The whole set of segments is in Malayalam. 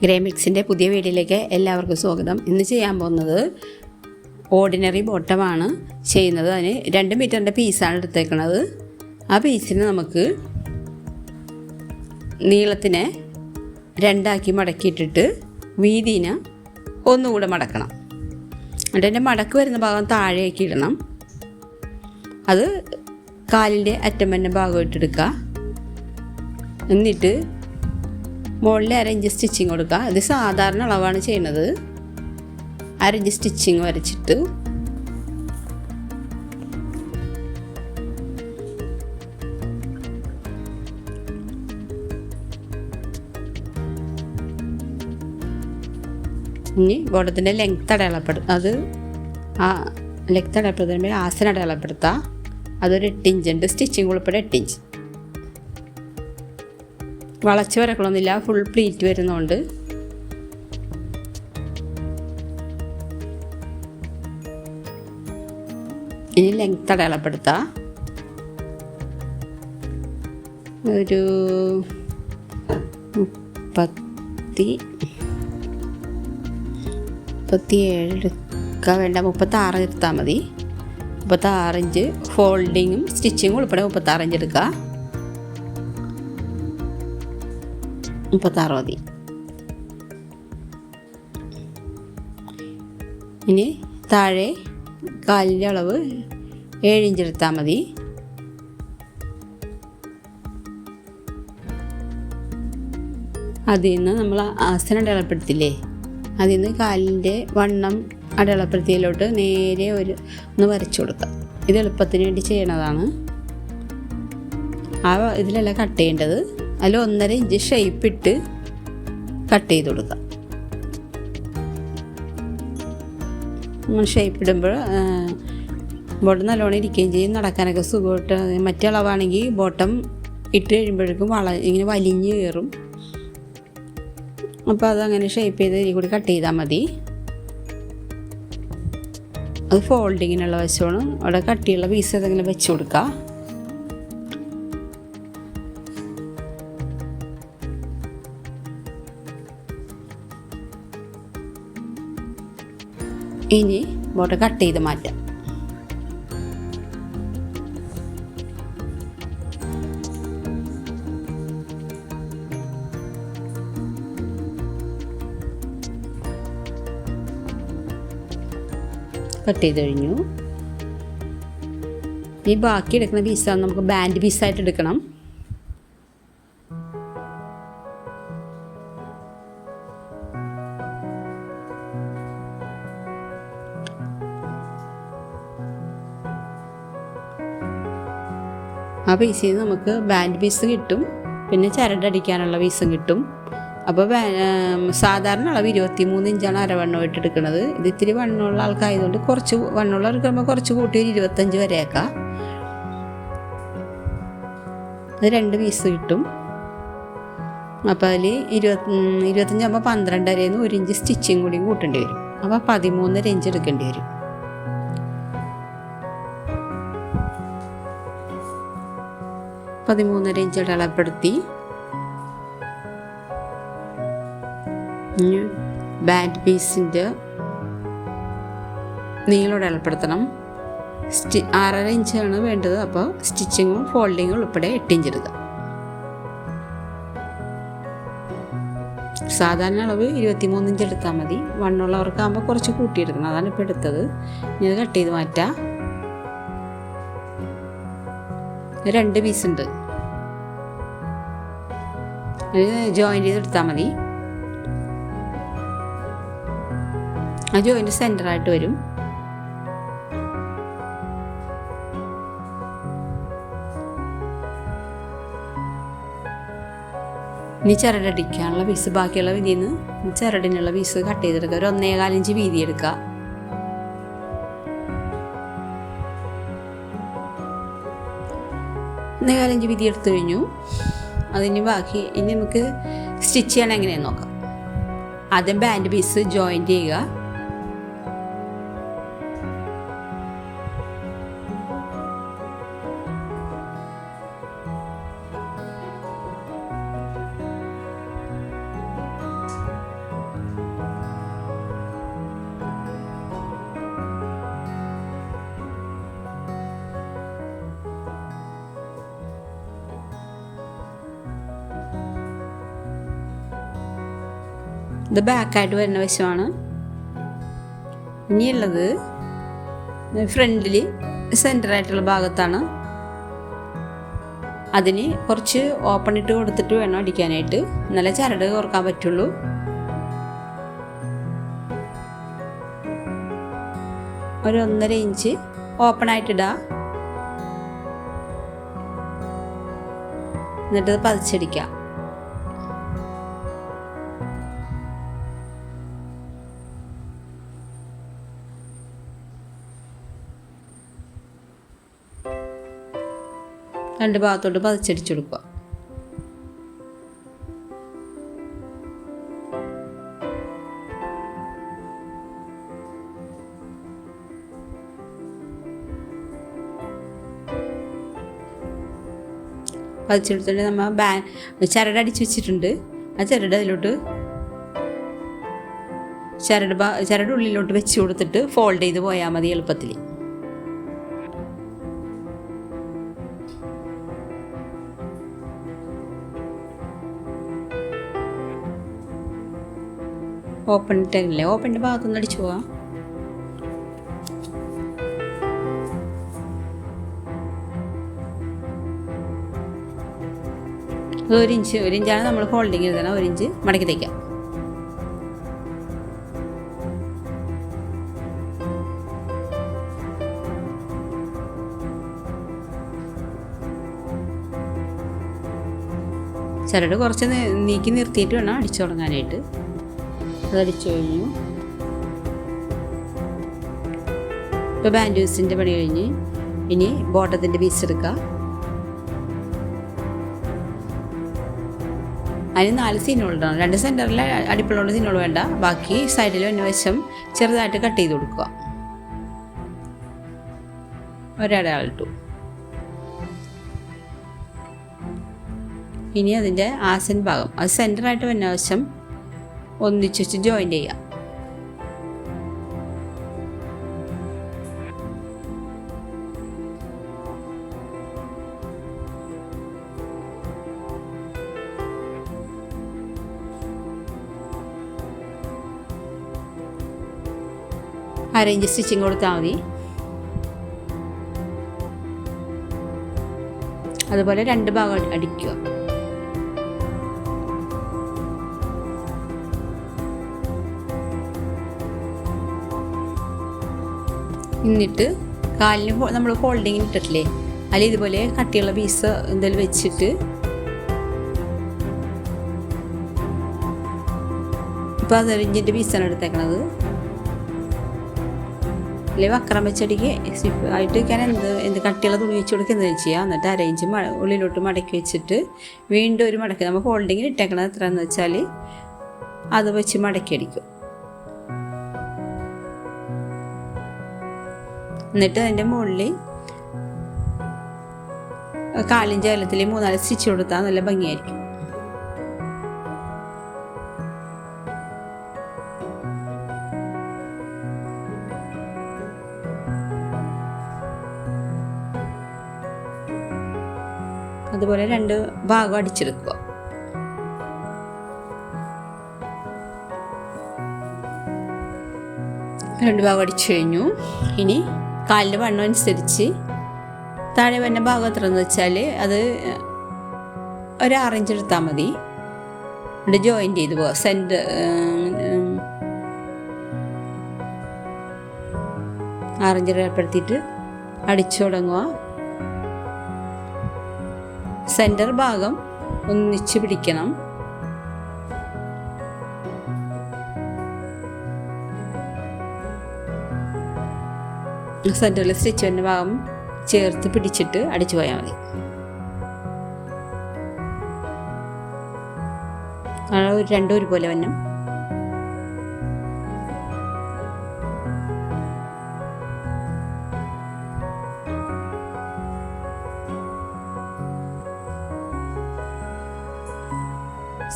ഗ്രേ മിക്സിൻ്റെ പുതിയ വീഡിയോയിലേക്ക് എല്ലാവർക്കും സ്വാഗതം. ഇന്ന് ചെയ്യാൻ പോകുന്നത് ഓർഡിനറി ബോട്ടമാണ് ചെയ്യുന്നത്. അതിന് 2 മീറ്ററിൻ്റെ പീസാണ് എടുത്തേക്കുന്നത്. ആ പീസിന് നമുക്ക് നീളത്തിനെ 2 മടക്കിയിട്ടിട്ട് വീതിനെ ഒന്നുകൂടെ മടക്കണം. എന്നിട്ട് അതിൻ്റെ മടക്ക് വരുന്ന ഭാഗം താഴേക്ക് ഇടണം. അത് കാലിൻ്റെ അറ്റം തന്നെ ഭാഗം ഇട്ടെടുക്കുക. എന്നിട്ട് മുകളിൽ 1/2 ഇഞ്ച് സ്റ്റിച്ചിങ് കൊടുക്കുക. ഇത് സാധാരണ അളവാണ് ചെയ്യുന്നത്. 1/2 ഇഞ്ച് സ്റ്റിച്ചിങ് വരച്ചിട്ട് ഇനി ബോട്ടത്തിൻ്റെ ലെങ്ത്ത് അടയാളപ്പെടുത്തും. അത് ആ ലെങ്ത്ത് അടയാളപ്പെടുത്തുമ്പോൾ ആസനം അടയാളപ്പെടുത്തുക. അതൊരു 8 ഇഞ്ചുണ്ട്. സ്റ്റിച്ചിങ് ഉൾപ്പെടെ 8 ഇഞ്ച്. വളച്ച് വരക്കണമെന്നില്ല, ഫുൾ പ്ലീറ്റ് വരുന്നതുകൊണ്ട്. ഇനി ലെങ്ത്ത് അടയാളപ്പെടുത്താം. ഒരു 37 എടുക്കാൻ വേണ്ട, 36 എടുത്താൽ മതി. 36 ഇഞ്ച് ഫോൾഡിങ്ങും സ്റ്റിച്ചിങ്ങും ഉൾപ്പെടെ 36 ഇഞ്ച് എടുക്കുക. 36 മതി. ഇനി താഴെ കാലിൻ്റെ അളവ് 7 ഇഞ്ച് എടുത്താൽ മതി. അതിൽ നിന്ന് നമ്മൾ ആസനം അടയാളപ്പെടുത്തില്ലേ, അതിൽ നിന്ന് കാലിൻ്റെ വണ്ണം അടയാളപ്പെടുത്തിയതിലോട്ട് നേരെ ഒന്ന് വരച്ചു കൊടുക്കുക. ഇത് എളുപ്പത്തിന് വേണ്ടി ചെയ്യണതാണ്. ആ ഇതിലല്ല കട്ട് ചെയ്യേണ്ടത്. അതിൽ 1.5 ഇഞ്ച് ഷേപ്പ് ഇട്ട് കട്ട് ചെയ്ത് കൊടുക്കുക. ഷേപ്പ് ഇടുമ്പോൾ ബോട്ടം നല്ലോണം ഇരിക്കുകയും ചെയ്യും, നടക്കാനൊക്കെ സുഖമായിട്ട്. മറ്റേ അളവാണെങ്കിൽ ബോട്ടം ഇട്ട് കഴിയുമ്പോഴേക്കും ഇങ്ങനെ വലിഞ്ഞ് കയറും. അപ്പോൾ അതങ്ങനെ ഷേപ്പ് ചെയ്ത് ഇതിൽ കൂടി കട്ട് ചെയ്താൽ മതി. അത് ഫോൾഡിങ്ങിനുള്ള വശമാണ്. അവിടെ കട്ടിയുള്ള പീസ് ഏതെങ്കിലും വെച്ച് കൊടുക്കുക. ഇനി ബോട്ടം കട്ട് ചെയ്ത് മാറ്റാം. കട്ട് ചെയ്ത് കഴിഞ്ഞു. ഈ ബാക്കി എടുക്കുന്ന പീസാണ് നമുക്ക് ബാൻഡ് പീസായിട്ട് എടുക്കണം. ആ പീസിൽ നിന്ന് നമുക്ക് ബാൻഡ് പീസ് കിട്ടും, പിന്നെ ചരടടിക്കാനുള്ള പീസും കിട്ടും. അപ്പോൾ സാധാരണ അളവ് 23 ഇഞ്ചാണ് അരവണ്ണം ഇട്ട് എടുക്കുന്നത്. ഇത് ഇത്തിരി വണ്ണമുള്ള ആൾക്കായതുകൊണ്ട് കുറച്ച് വണ്ണമുള്ള എടുക്കുമ്പോൾ കുറച്ച് കൂട്ടി ഒരു 25 വരെയൊക്കാം. അത് 2 പീസ് കിട്ടും. അപ്പോൾ അതിൽ 25 ആകുമ്പോൾ 12 വരെയെന്ന് 1 ഇഞ്ച് സ്റ്റിച്ചിങ് കൂടി കൂട്ടേണ്ടി വരും. അപ്പോൾ 13.5 ഇഞ്ച് എടുക്കേണ്ടി വരും. പതിമൂന്നര ഇഞ്ച് അടയാളപ്പെടുത്തി ബാൻഡ് പീസിൻ്റെ നീളം അടയാളപ്പെടുത്തണം. 6.5 ഇഞ്ചാണ് വേണ്ടത്. അപ്പോൾ സ്റ്റിച്ചിങ്ങും ഫോൾഡിങ്ങും ഉൾപ്പെടെ 8 ഇഞ്ച് എടുക്കുക. സാധാരണ അളവ് 23 ഇഞ്ച് എടുത്താൽ മതി. വണ്ണുള്ളവർക്കാകുമ്പോൾ കുറച്ച് കൂട്ടിയെടുക്കണം. അതാണ് ഇപ്പോൾ എടുത്തത്. ഇനി അത് കട്ട് ചെയ്ത് മാറ്റാം. 2 പീസുണ്ട്. ജോയിൻ്റ് ചെയ്തെടുത്താൽ മതി. ആ ജോയിൻ്റ് സെൻറ്ററായിട്ട് വരും. ഇനി ചരടടിക്കാനുള്ള പീസ്, ബാക്കിയുള്ള വീതിയിൽ നിന്ന് ചരടിനുള്ള പീസ് കട്ട് ചെയ്തെടുക്കുക. ഒരു 1.25 ഇഞ്ച് വീതി എടുക്കുക. ഇഞ്ച് വീതി എടുത്തു കഴിഞ്ഞു. അതിന് ബാക്കി ഇനി നമുക്ക് സ്റ്റിച്ച് ചെയ്യണം എങ്ങനെയാണെന്ന് നോക്കാം. ആദ്യം ബാൻഡ് പീസ് ജോയിൻ്റ് ചെയ്യുക. ഇത് ബാക്കായിട്ട് വരുന്ന വശമാണ്. ഇനിയുള്ളത് ഫ്രണ്ടിൽ സെൻറ്ററായിട്ടുള്ള ഭാഗത്താണ്. അതിന് കുറച്ച് ഓപ്പൺ ഇട്ട് കൊടുത്തിട്ട് വേണം അടിക്കാനായിട്ട്, എന്നാലേ ചരട് കുറക്കാൻ പറ്റുള്ളൂ. ഒരു 1.5 ഇഞ്ച് ഓപ്പൺ ആയിട്ടിടുക. എന്നിട്ടത് പതിച്ചടിക്കാം. രണ്ട് ഭാഗത്തോട്ട് പതിച്ചടിച്ചു കൊടുക്കുക. പതിച്ചെടുത്തിട്ട് നമ്മൾ ചരട് അടിച്ച് വെച്ചിട്ടുണ്ട്. ആ ചരട് അതിലോട്ട് ചരട് ഉള്ളിലോട്ട് വെച്ച് കൊടുത്തിട്ട് ഫോൾഡ് ചെയ്ത് പോയാൽ മതി എളുപ്പത്തിൽ. ഓപ്പൺ ഇട്ടല്ലേ, ഓപ്പണിൻ്റെ ഭാഗത്തുനിന്ന് അടിച്ചു പോവാം. ഒരു ഇഞ്ചാണ് നമ്മൾ ഫോൾഡിങ് എഴുതണം. 1 ഇഞ്ച് മടക്കി തയ്ക്കാം. ചരട് കുറച്ച് നീക്കി നിർത്തിയിട്ട് വേണം അടിച്ചു തുടങ്ങാനായിട്ട്. അതടിച്ചു കഴിഞ്ഞു. ഇപ്പോൾ ബാൻഡൂസിൻ്റെ പണി കഴിഞ്ഞ് ഇനി ബോട്ടത്തിൻ്റെ പീസ് എടുക്കുക. അതിന് 4 സീനുകൾ ഇടണം. 2 സെൻറ്ററിൽ അടിപ്പുള്ള സീനുകൾ വേണ്ട. ബാക്കി സൈഡിൽ വശം ചെറുതായിട്ട് കട്ട് ചെയ്ത് കൊടുക്കുക. ഒരടയാളിട്ടു. ഇനി അതിൻ്റെ ആസൻ ഭാഗം, അത് സെൻറ്ററായിട്ട് വന്ന വശം ഒന്നിച്ച് ജോയിൻ്റ് ചെയ്യാം. അരയിഞ്ച് സ്റ്റിച്ചിങ് കൊടുത്താൽ മതി. അതുപോലെ 2 ഭാഗം അടിക്കുക. എന്നിട്ട് കാലിന് നമ്മൾ ഫോൾഡിങ്ങിന് ഇട്ടിട്ടില്ലേ, അതിൽ ഇതുപോലെ കട്ടിയുള്ള പീസ് എന്തെങ്കിലും വെച്ചിട്ട് ഇപ്പോൾ 1.5 ഇഞ്ചിൻ്റെ പീസാണ് എടുത്തേക്കണത്. അല്ലെങ്കിൽ വക്രം വെച്ചടിക്ക് ആയിട്ട് വയ്ക്കാൻ എന്ത് കട്ടിയുള്ള തുണി വെച്ച് കൊടുക്കുക എന്താ ചെയ്യുക. എന്നിട്ട് 1.5 ഇഞ്ച് ഉള്ളിലോട്ട് മടക്കി വെച്ചിട്ട് വീണ്ടും ഒരു മടക്കി, നമ്മൾ ഫോൾഡിങ്ങിന് ഇട്ടേക്കണത് എത്രയാണെന്ന് വെച്ചാൽ അത് വെച്ച് മടക്കി അടിക്കും. എന്നിട്ട് അതിൻ്റെ മുകളിൽ 1/4 ഇഞ്ച് അകലത്തിൽ 3-4 സ്റ്റിച്ച് കൊടുത്താൽ നല്ല ഭംഗിയായിരിക്കും. അതുപോലെ 2 ഭാഗം അടിച്ചെടുക്കുക. രണ്ട് ഭാഗം അടിച്ചു കഴിഞ്ഞു. ഇനി കാലിൻ്റെ വണ്ണം അനുസരിച്ച് താഴെ വന്ന ഭാഗം എത്രയെന്ന് വെച്ചാൽ അത് ഒരു 6 ഇഞ്ച് എടുത്താൽ മതി. എന്നിട്ട് ജോയിൻ്റ് ചെയ്ത് പോവാം. സെൻറ്റർ 6 ഇഞ്ച് ഏർപ്പെടുത്തിയിട്ട് അടിച്ചു തുടങ്ങുക. സെൻറ്റർ ഭാഗം ഒന്നിച്ച് പിടിക്കണം. സെൻറ്ററിൽ സ്റ്റിച്ച് വരുന്ന ഭാഗം ചേർത്ത് പിടിച്ചിട്ട് അടിച്ചു പോയാൽ മതി. രണ്ടും ഒരുപോലെ വന്നം.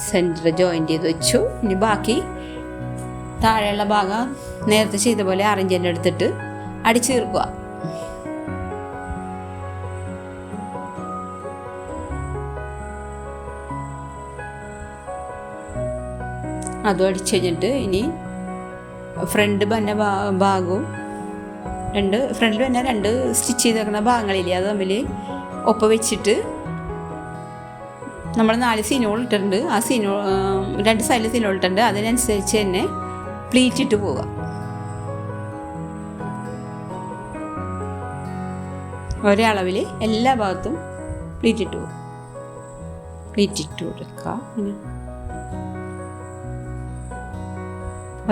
സെൻറ്റർ ജോയിൻ്റ് ചെയ്ത് വെച്ചു. ഇനി ബാക്കി താഴെയുള്ള ഭാഗം നേരത്തെ ചെയ്ത പോലെ 6 ഇഞ്ച് എടുത്തിട്ട് അടിച്ചു തീർക്കുക. അതും അടിച്ച് കഴിഞ്ഞിട്ട് ഇനി ഫ്രണ്ട് തന്നെ ഭാഗവും ഫ്രണ്ടിൽ തന്നെ 2 സ്റ്റിച്ച് ചെയ്തേക്കുന്ന ഭാഗങ്ങളില്ലേ, അത് തമ്മിൽ ഒപ്പം വെച്ചിട്ട് നമ്മൾ 4 സീനോൾ ഇട്ടിട്ടുണ്ട്. ആ 2 സൈഡിൽ സീനോൾ ഇട്ടിട്ടുണ്ട്. അതിനനുസരിച്ച് തന്നെ പ്ലീറ്റ് ഇട്ട് പോവുക. ഒരേ അളവിൽ എല്ലാ ഭാഗത്തും പ്ലീറ്റ് ഇട്ട് പോകും. പ്ലീറ്റ് ഇട്ട് കൊടുക്കുക.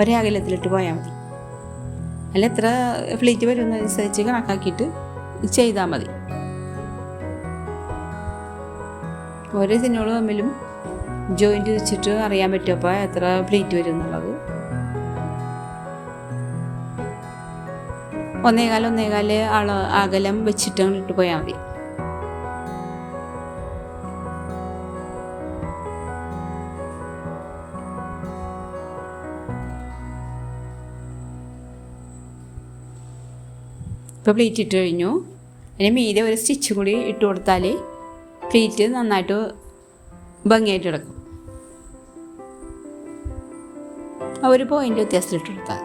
ഒരേ അകലത്തിലിട്ട് പോയാൽ മതി. അല്ല എത്ര പ്ലീറ്റ് വരുന്നതനുസരിച്ച് കണക്കാക്കിയിട്ട് ചെയ്താൽ മതി. ഓരോ സിനോൾ തമ്മിലും ജോയിൻറ്റ് വെച്ചിട്ട് അറിയാൻ പറ്റും അപ്പോൾ എത്ര പ്ലീറ്റ് വരും എന്നുള്ളത്. 1.25 അകലം വെച്ചിട്ട് അങ്ങോട്ട് ഇട്ട് പോയാൽ മതി. ഇപ്പോൾ പ്ലീറ്റ് ഇട്ട് കഴിഞ്ഞു. അതിന് മീതെ ഒരു സ്റ്റിച്ച് കൂടി ഇട്ട് കൊടുത്താൽ പ്ലീറ്റ് നന്നായിട്ട് ഭംഗിയായിട്ട് കിടക്കും. ആ ഒരു പോയിൻ്റ് വ്യത്യാസത്തിലിട്ട് കൊടുത്താൽ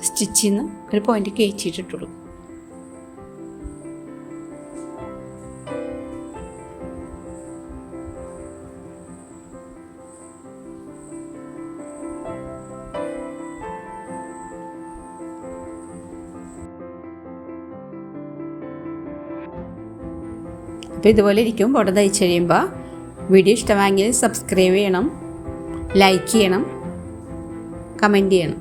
സ്റ്റിച്ചിൽ നിന്ന് ഒരു പോയിൻ്റ് കയറ്റിയിട്ട് ഇട്ട് കൊടുക്കും. അപ്പോൾ ഇതുപോലെ ഇരിക്കും ബോർഡർ തയ്ച്ച് കഴിയുമ്പോൾ. വീഡിയോ ഇഷ്ടമായെങ്കിൽ സബ്സ്ക്രൈബ് ചെയ്യണം, ലൈക്ക് ചെയ്യണം, കമൻറ്റ് ചെയ്യണം.